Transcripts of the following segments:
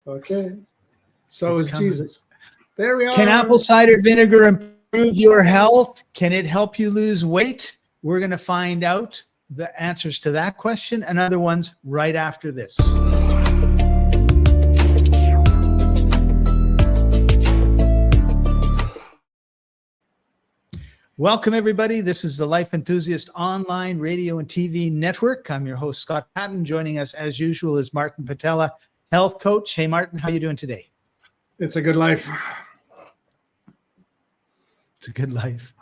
Okay. So It's is coming. Jesus. There we are. Can apple cider vinegar improve your health? Can it help you lose weight? We're going to find out the answers to that question and other ones right after this. Welcome, everybody. This is the Life Enthusiast Online Radio and TV Network. I'm your host, Scott Paton. Joining us, as usual, is Martin Pytela, health coach. Hey, Martin, how are you doing today? It's a good life. It's a good life.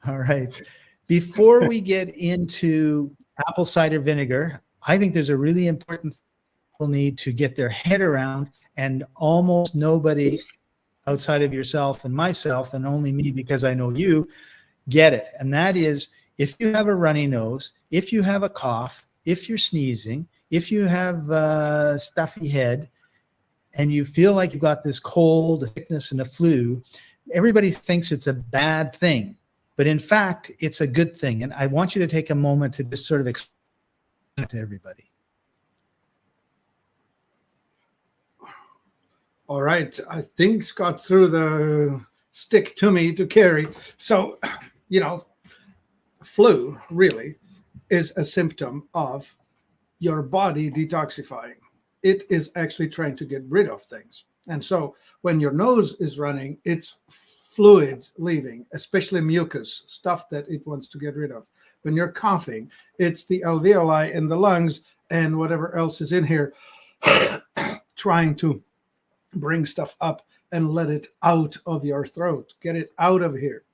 All right. Before we get into apple cider vinegar, I think there's a really important thing people need to get their head around, and almost nobody outside of yourself and myself, and only me because I know you, get it. And that is, if you have a runny nose, if you have a cough, if you're sneezing, if you have a stuffy head, and you feel like you've got this cold, a sickness, and a flu, everybody thinks it's a bad thing. But in fact, it's a good thing. And I want you to take a moment to just sort of explain it to everybody. All right. I think Scott threw the stick to me to carry. So, flu really is a symptom of your body detoxifying. It is actually trying to get rid of things. And so when your nose is running, it's fluids leaving, especially mucus, stuff that it wants to get rid of. When you're coughing, it's the alveoli in the lungs and whatever else is in here trying to bring stuff up and let it out of your throat, get it out of here.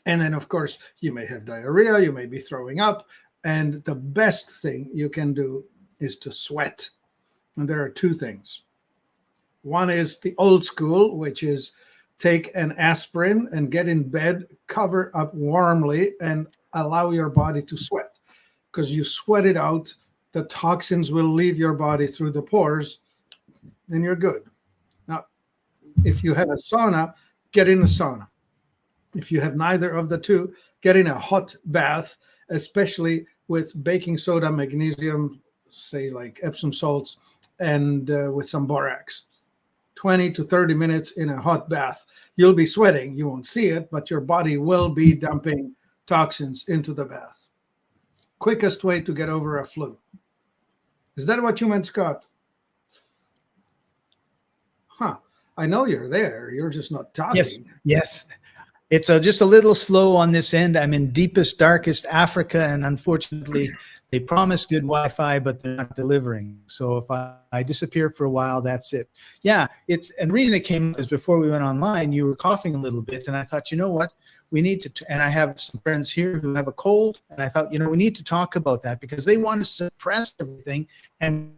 And then, of course, you may have diarrhea, you may be throwing up, and the best thing you can do is to sweat. And there are two things. One is the old school, which is take an aspirin and get in bed, cover up warmly, and allow your body to sweat. Because you sweat it out, the toxins will leave your body through the pores, then you're good. Now, if you have a sauna, get in a sauna. If you have neither of the two, get in a hot bath, especially with baking soda, magnesium, say like Epsom salts, and with some borax. 20 to 30 minutes in a hot bath. You'll be sweating. You won't see it, but your body will be dumping toxins into the bath. Quickest way to get over a flu. Is that what you meant, Scott? Huh. I know you're there. You're just not talking. Yes. It's just a little slow on this end. I'm in deepest, darkest Africa, and unfortunately, they promise good Wi-Fi, but they're not delivering. So if I disappear for a while, that's it. Yeah, and the reason it came up is before we went online, you were coughing a little bit, and I thought, you know what? We need to, and I have some friends here who have a cold, and I thought, we need to talk about that because they want to suppress everything and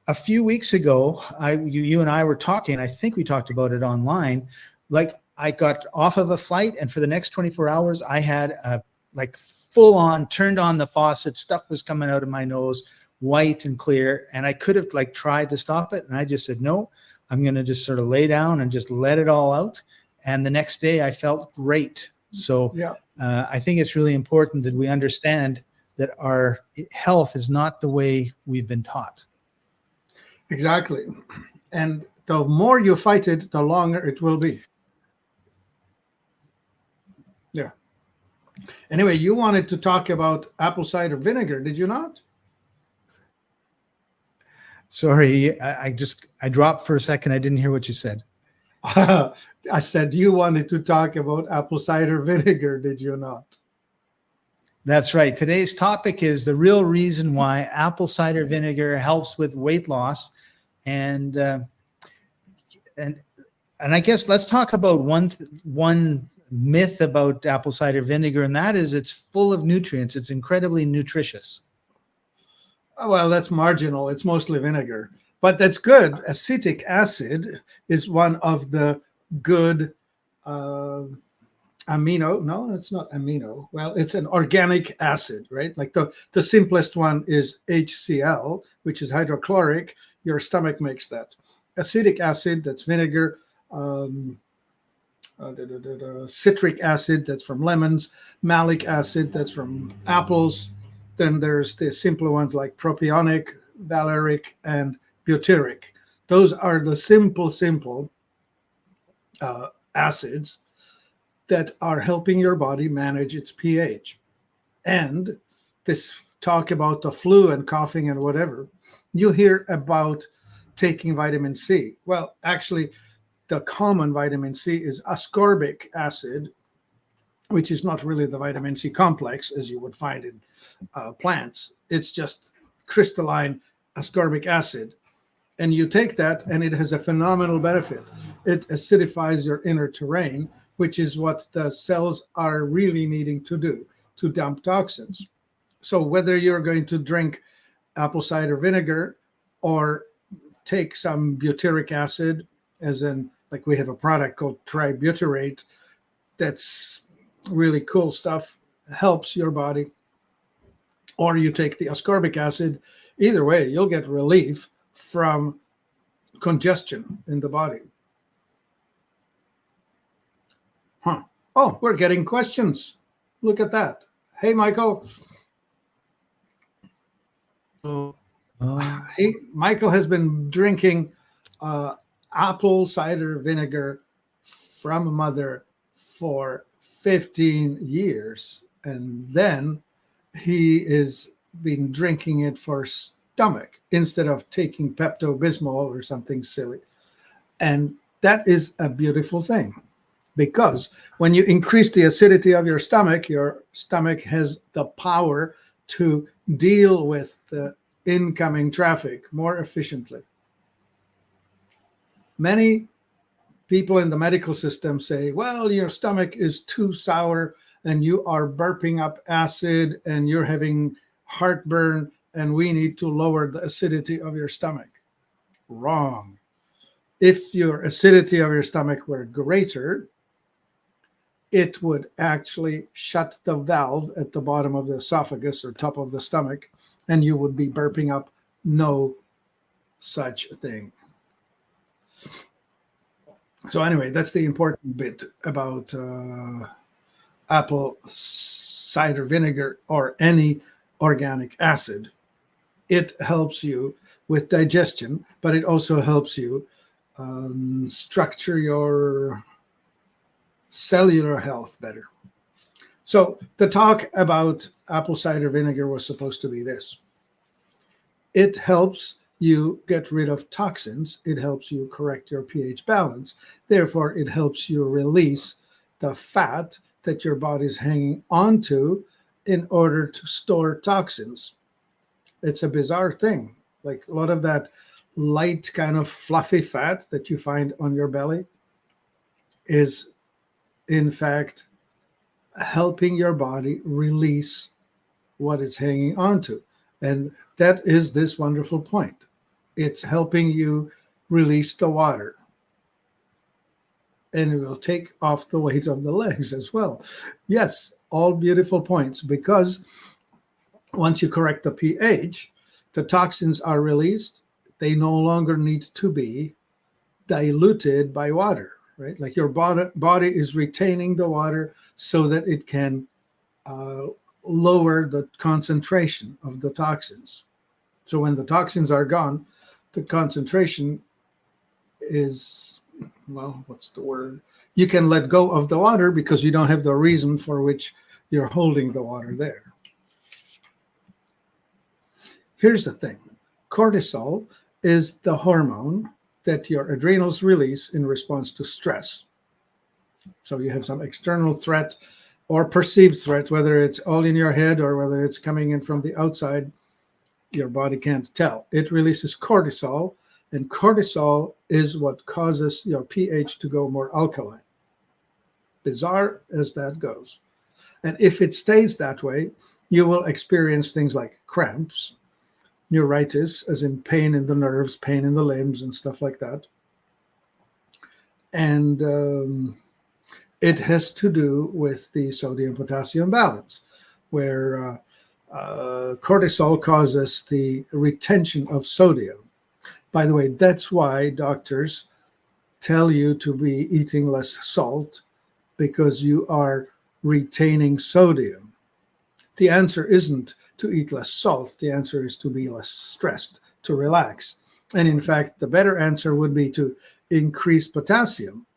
a few weeks ago, you and I were talking. I think we talked about it online. Like I got off of a flight, and for the next 24 hours, I had full on turned on the faucet. Stuff was coming out of my nose, white and clear, and I could have tried to stop it, and I just said no. I'm going to just sort of lay down and just let it all out. And the next day, I felt great. So yeah. I think it's really important that we understand that our health is not the way we've been taught. Exactly. And the more you fight it, the longer it will be. Yeah. Anyway, you wanted to talk about apple cider vinegar, did you not? Sorry, I dropped for a second. I didn't hear what you said. I said you wanted to talk about apple cider vinegar, did you not? That's right. Today's topic is the real reason why apple cider vinegar helps with weight loss. And I guess let's talk about one myth about apple cider vinegar, and that is it's full of nutrients. It's incredibly nutritious. Well, that's marginal. It's mostly vinegar, but that's good. Acetic acid is one of the good amino. No, it's not amino. Well, it's an organic acid, right? Like the simplest one is HCl, which is hydrochloric. Your stomach makes that. Acetic acid, that's vinegar. Citric acid, that's from lemons. Malic acid, that's from apples. Then there's the simpler ones like propionic, valeric, and butyric. Those are the simple acids that are helping your body manage its pH. And this talk about the flu and coughing and whatever, you hear about taking vitamin C. Well, actually, the common vitamin C is ascorbic acid, which is not really the vitamin C complex as you would find in plants. It's just crystalline ascorbic acid. And you take that, and it has a phenomenal benefit. It acidifies your inner terrain, which is what the cells are really needing to do, to dump toxins. So whether you're going to drink apple cider vinegar or take some butyric acid, as in, like we have a product called tributyrate, that's really cool stuff, helps your body, or you take the ascorbic acid, either way, you'll get relief from congestion in the body. Oh, we're getting questions. Look at that. Hey, Michael. Hey, Michael has been drinking apple cider vinegar from a mother for 15 years. And then he is been drinking it for stomach instead of taking Pepto-Bismol or something silly. And that is a beautiful thing, because when you increase the acidity of your stomach has the power to deal with the incoming traffic more efficiently. Many people in the medical system say, well, your stomach is too sour and you are burping up acid and you're having heartburn and we need to lower the acidity of your stomach. Wrong. If your acidity of your stomach were greater, it would actually shut the valve at the bottom of the esophagus or top of the stomach, and you would be burping up no such thing. So anyway, that's the important bit about apple cider vinegar or any organic acid. It helps you with digestion, but it also helps you structure your cellular health better. So the talk about apple cider vinegar was supposed to be this. It helps you get rid of toxins. It helps you correct your pH balance. Therefore, it helps you release the fat that your body's hanging onto in order to store toxins. It's a bizarre thing. Like a lot of that light kind of fluffy fat that you find on your belly is, in fact, helping your body release what it's hanging onto. And that is this wonderful point. It's helping you release the water. And it will take off the weight of the legs as well. Yes, all beautiful points, because once you correct the pH, the toxins are released. They no longer need to be diluted by water, right? Like your body is retaining the water so that it can lower the concentration of the toxins. So when the toxins are gone, the concentration is, well, what's the word? You can let go of the water because you don't have the reason for which you're holding the water there. Here's the thing. Cortisol is the hormone that your adrenals release in response to stress. So you have some external threat or perceived threat, whether it's all in your head or whether it's coming in from the outside, your body can't tell. It releases cortisol, and cortisol is what causes your pH to go more alkaline. Bizarre as that goes. And if it stays that way, you will experience things like cramps, neuritis, as in pain in the nerves, pain in the limbs, and stuff like that. And it has to do with the sodium-potassium balance, where cortisol causes the retention of sodium. By the way, that's why doctors tell you to be eating less salt, because you are retaining sodium. The answer isn't to eat less salt. The answer is to be less stressed. to relax. And in fact, the better answer would be to increase potassium.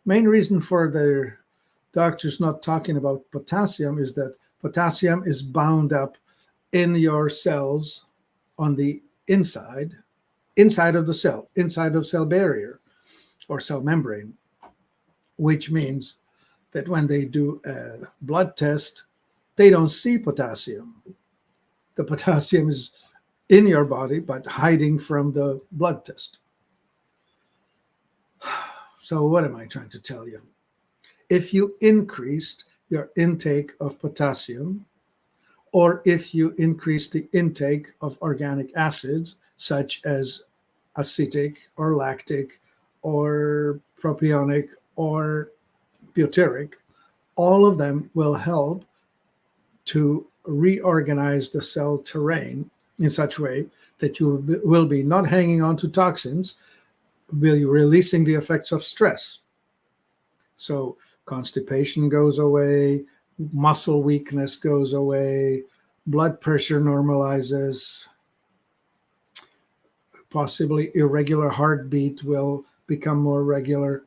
Main reason for the doctors not talking about potassium is that potassium is bound up in your cells on the inside of the cell, inside of cell barrier or cell membrane, which means that when they do a blood test, they don't see potassium. The potassium is in your body, but hiding from the blood test. So what am I trying to tell you? If you increased your intake of potassium, or if you increase the intake of organic acids, such as acetic or lactic or propionic or butyric, all of them will help to reorganize the cell terrain in such a way that you will be not hanging on to toxins, will be releasing the effects of stress. So constipation goes away, muscle weakness goes away, blood pressure normalizes, possibly irregular heartbeat will become more regular.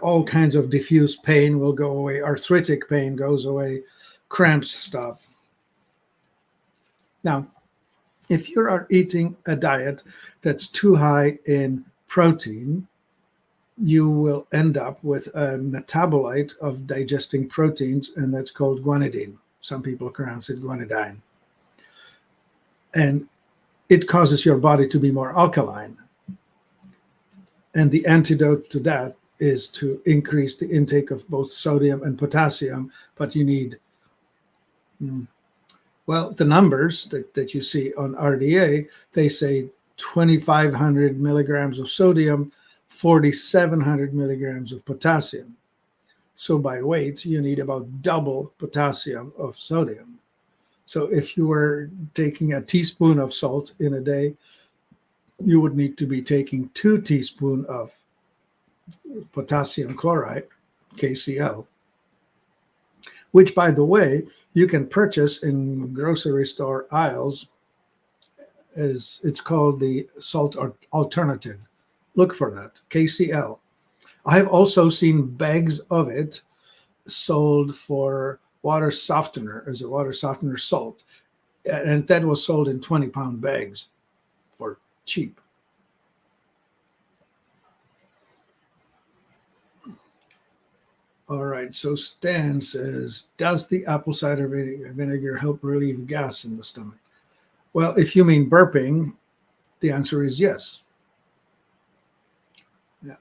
All kinds of diffuse pain will go away. Arthritic pain goes away. Cramps stop. Now, if you are eating a diet that's too high in protein, you will end up with a metabolite of digesting proteins, and that's called guanidine. Some people pronounce it guanidine. And it causes your body to be more alkaline. And the antidote to that is to increase the intake of both sodium and potassium, but you need, well, the numbers that you see on RDA, they say 2,500 milligrams of sodium, 4,700 milligrams of potassium. So by weight, you need about double potassium of sodium. So if you were taking a teaspoon of salt in a day, you would need to be taking 2 teaspoons of potassium chloride, KCl, which, by the way, you can purchase in grocery store aisles. It's called the salt alternative. Look for that, KCl. I have also seen bags of it sold for water softener, as a water softener salt. And that was sold in 20-pound bags for cheap. All right, so Stan says, does the apple cider vinegar help relieve gas in the stomach? Well, if you mean burping, the answer is yes. Yeah.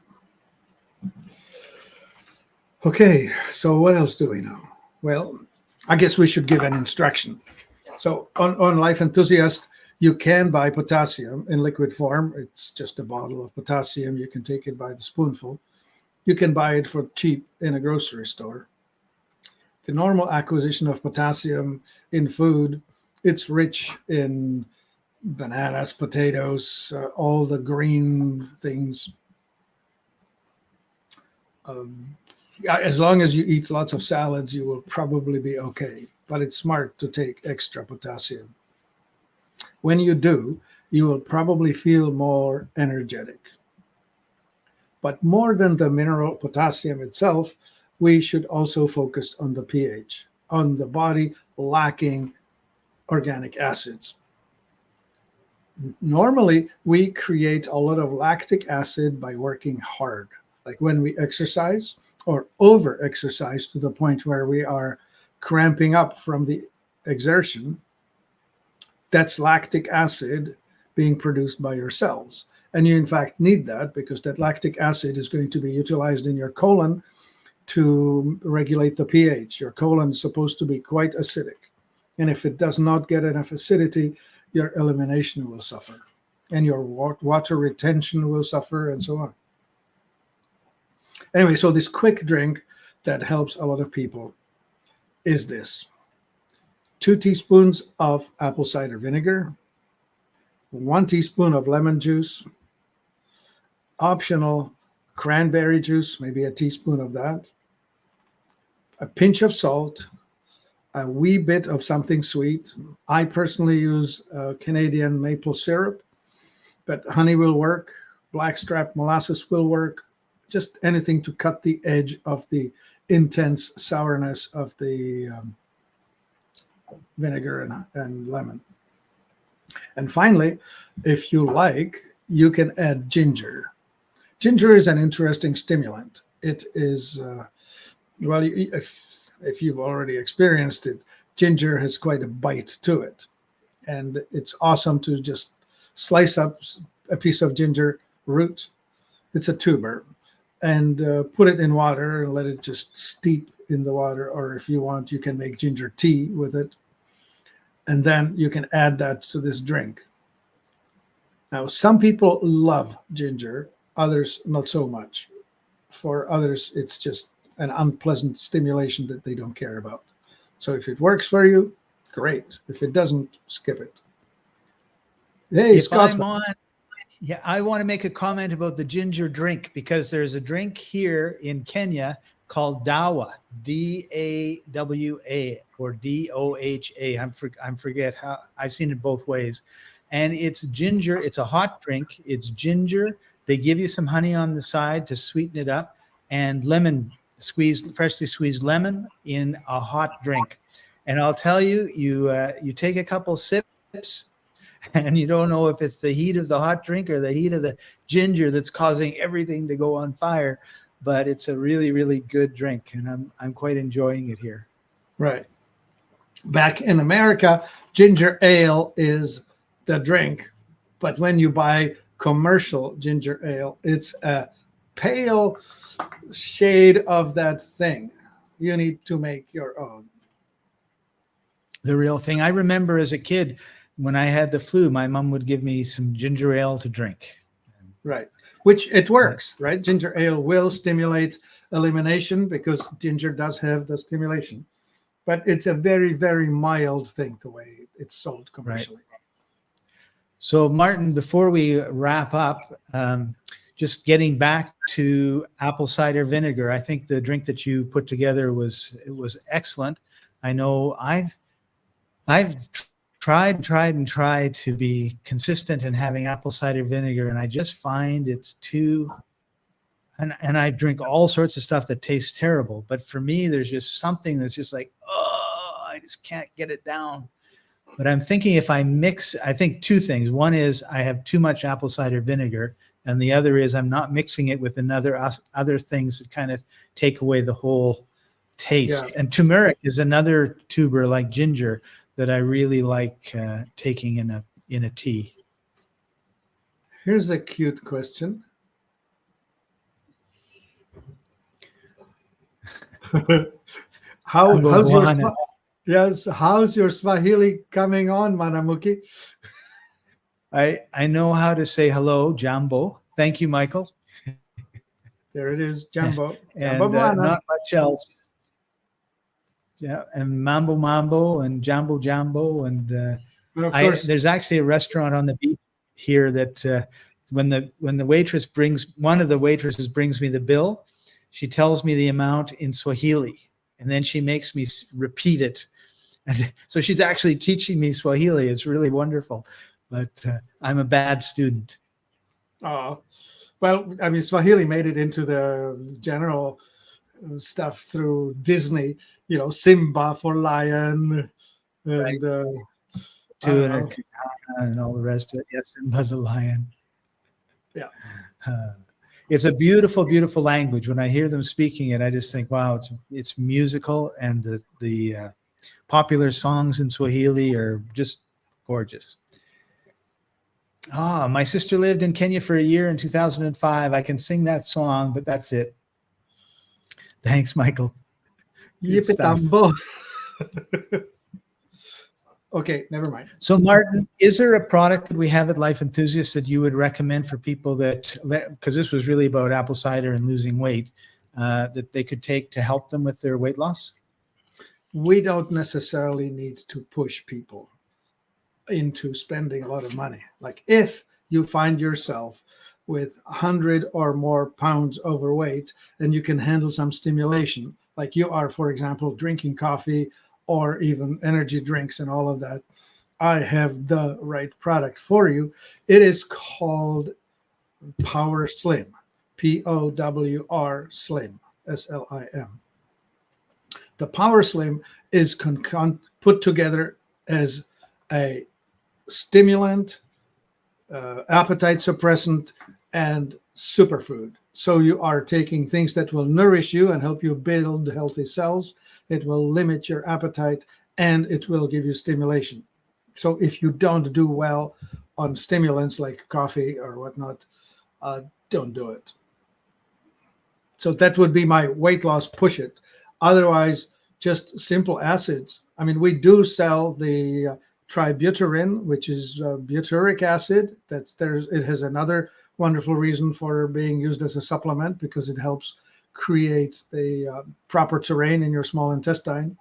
Okay, so what else do we know? Well, I guess we should give an instruction. So on Life Enthusiast, you can buy potassium in liquid form. It's just a bottle of potassium. You can take it by the spoonful. You can buy it for cheap in a grocery store. The normal acquisition of potassium in food, it's rich in bananas, potatoes, all the green things. As long as you eat lots of salads, you will probably be okay. But it's smart to take extra potassium. When you do, you will probably feel more energetic. But more than the mineral potassium itself, we should also focus on the pH, on the body lacking organic acids. Normally, we create a lot of lactic acid by working hard, like when we exercise or over-exercise to the point where we are cramping up from the exertion. That's lactic acid being produced by your cells. And you, in fact, need that because that lactic acid is going to be utilized in your colon to regulate the pH. Your colon is supposed to be quite acidic. And if it does not get enough acidity, your elimination will suffer. And your water retention will suffer, and so on. Anyway, so this quick drink that helps a lot of people is this. 2 teaspoons of apple cider vinegar, 1 teaspoon of lemon juice, optional cranberry juice, maybe a teaspoon of that, a pinch of salt, a wee bit of something sweet. I personally use Canadian maple syrup, but honey will work. Blackstrap molasses will work. Just anything to cut the edge of the intense sourness of the vinegar and lemon. And finally, if you like, you can add ginger. Ginger is an interesting stimulant. It is, well, if you've already experienced it, ginger has quite a bite to it. And it's awesome to just slice up a piece of ginger root. It's a tuber. And put it in water and let it just steep in the water. Or if you want, you can make ginger tea with it. And then you can add that to this drink. Now, some people love ginger, others not so much. For others, it's just an unpleasant stimulation that they don't care about. So if it works for you, great. If it doesn't, skip it. Hey, Scott. Yeah, I want to make a comment about the ginger drink, because there's a drink here in Kenya called dawa, D-A-W-A or D-O-H-A. I forget how. I've seen it both ways. And it's ginger. It's a hot drink. It's ginger. They give you some honey on the side to sweeten it up, and lemon, freshly squeezed lemon in a hot drink. And I'll tell you, you take a couple sips, and you don't know if it's the heat of the hot drink or the heat of the ginger that's causing everything to go on fire. But it's a really, really good drink, and I'm quite enjoying it here. Right. Back in America, ginger ale is the drink. But when you buy commercial ginger ale, it's a pale shade of that thing. You need to make your own. The real thing. I remember as a kid, when I had the flu, my mom would give me some ginger ale to drink. Right. Which it works, right? Ginger ale will stimulate elimination because ginger does have the stimulation. But it's a very, very mild thing the way it's sold commercially. Right. So, Martin, before we wrap up, just getting back to apple cider vinegar, I think the drink that you put together was excellent. I know I've tried to be consistent in having apple cider vinegar, and I just find it's too, and I drink all sorts of stuff that tastes terrible. But for me, there's just something that's just like, oh, I just can't get it down. But I'm thinking if I mix, I think two things. One is I have too much apple cider vinegar, and the other is I'm not mixing it with other things that kind of take away the whole taste. Yeah. And turmeric is another tuber like ginger that I really like taking in a tea. Here's a cute question. How's your Swahili coming on, Manamuki? I know how to say hello, Jambo. Thank you, Michael. There it is, Jambo. And not much else. Yeah, and Mambo and Jambo, and there's actually a restaurant on the beach here that when the waitress one of the waitresses brings me the bill, she tells me the amount in Swahili, and then she makes me repeat it. And so she's actually teaching me Swahili. It's really wonderful, but I'm a bad student. Oh, well, I mean, Swahili made it into the general stuff through Disney, Simba for lion, and right. And all the rest of it. Yes, Simba the lion. Yeah, it's a beautiful, beautiful language. When I hear them speaking it, I just think, wow, it's musical, and the popular songs in Swahili are just gorgeous. My sister lived in Kenya for a year in 2005. I can sing that song, but that's it. Thanks, Michael. Yipitambo. Okay, never mind. So, Martin, is there a product that we have at Life Enthusiasts that you would recommend for people because this was really about apple cider and losing weight, that they could take to help them with their weight loss? We don't necessarily need to push people into spending a lot of money. Like if you find yourself with 100 or more pounds overweight and you can handle some stimulation, like you are, for example, drinking coffee or even energy drinks and all of that, I have the right product for you. It is called Power Slim, POWR Slim, SLIM. The Power Slim is put together as a stimulant, appetite suppressant, and superfood. So you are taking things that will nourish you and help you build healthy cells. It will limit your appetite, and it will give you stimulation. So if you don't do well on stimulants like coffee or whatnot, don't do it. So that would be my weight loss push it. Otherwise, just simple acids. I mean, we do sell the tributyrin, which is butyric acid. It has another wonderful reason for being used as a supplement, because it helps create the proper terrain in your small intestine.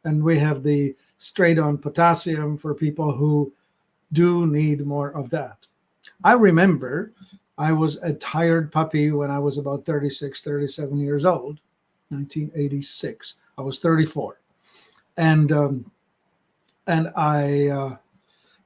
And we have the straight on potassium for people who do need more of that. I remember I was a tired puppy when I was about 36, 37 years old, 1986. I was 34. And I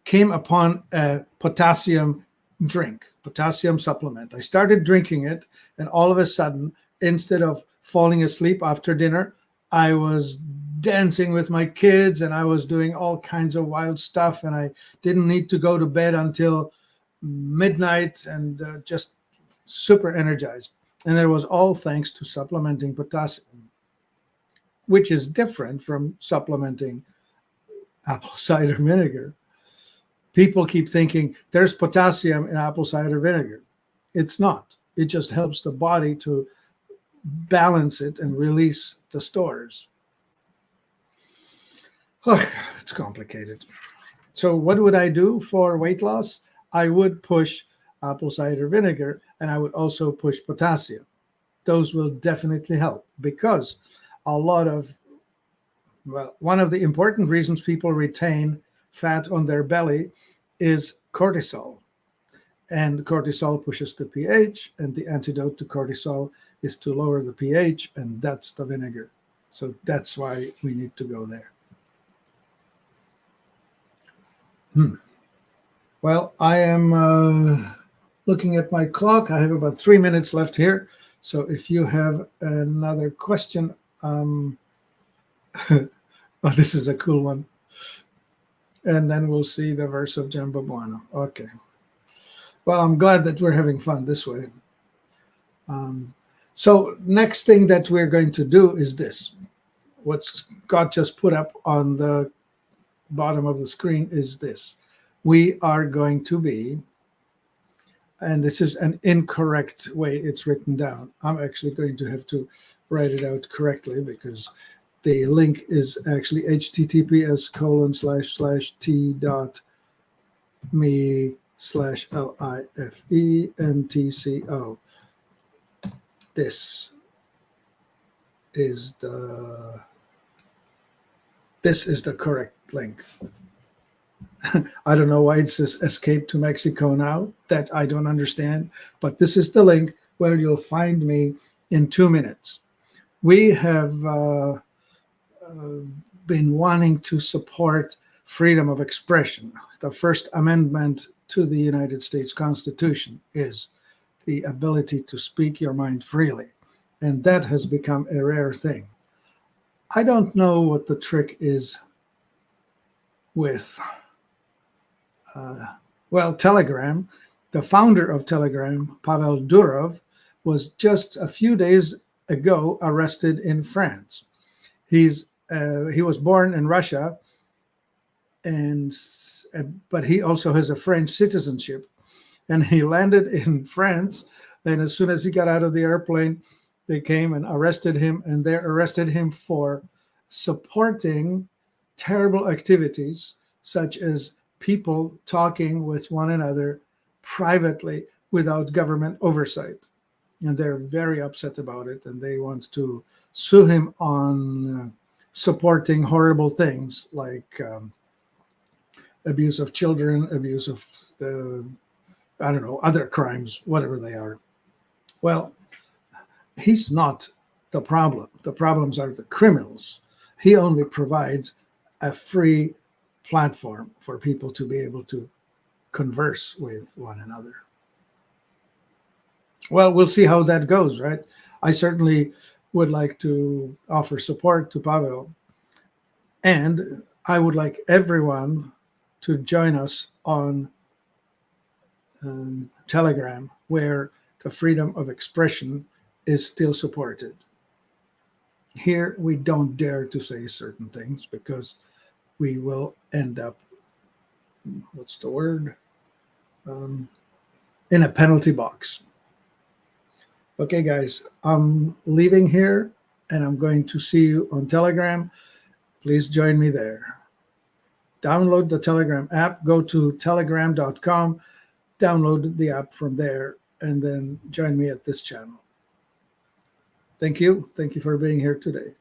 came upon a potassium drink, potassium supplement. I started drinking it, and all of a sudden, instead of falling asleep after dinner, I was dancing with my kids, and I was doing all kinds of wild stuff, and I didn't need to go to bed until midnight, and just super energized. And it was all thanks to supplementing potassium, which is different from supplementing apple cider vinegar. People keep thinking there's potassium in apple cider vinegar. It's not. It just helps the body to balance it and release the stores. Oh, it's complicated. So what would I do for weight loss? I would push apple cider vinegar, and I would also push potassium. Those will definitely help, because one of the important reasons people retain fat on their belly is cortisol. And cortisol pushes the pH, and the antidote to cortisol is to lower the pH, and that's the vinegar. So that's why we need to go there. Well, I am looking at my clock. I have about 3 minutes left here. So if you have another question, oh, this is a cool one. And then we'll see the verse of Jumbo Bueno. Okay. Well, I'm glad that we're having fun this way. So next thing that we're going to do is this. What Scott just put up on the bottom of the screen is this. We are going to be, and this is an incorrect way it's written down. I'm actually going to have to write it out correctly, because the link is actually https://t.me/LIFENTCO. This is the correct link. I don't know why it says escape to Mexico now. That I don't understand. But this is the link where you'll find me in 2 minutes. We have been wanting to support freedom of expression. The First Amendment to the United States Constitution is the ability to speak your mind freely. And that has become a rare thing. I don't know what the trick is with Telegram. The founder of Telegram, Pavel Durov, was just a few days ago arrested in France. He was born in Russia, but he also has a French citizenship. And he landed in France, and as soon as he got out of the airplane, they came and arrested him, and they arrested him for supporting terrible activities, such as people talking with one another privately without government oversight. And they're very upset about it, and they want to sue him on supporting horrible things like abuse of children, abuse of other crimes, whatever they are. Well, he's not the problem. The problems are the criminals. He only provides a free platform for people to be able to converse with one another. Well, we'll see how that goes, right? I certainly would like to offer support to Pavel, and I would like everyone to join us on Telegram, where the freedom of expression is still supported. Here, we don't dare to say certain things because we will end up, what's the word? In a penalty box. Okay, guys, I'm leaving here and I'm going to see you on Telegram. Please join me there. Download the Telegram app, go to telegram.com, download the app from there, and then join me at this channel. Thank you. Thank you for being here today.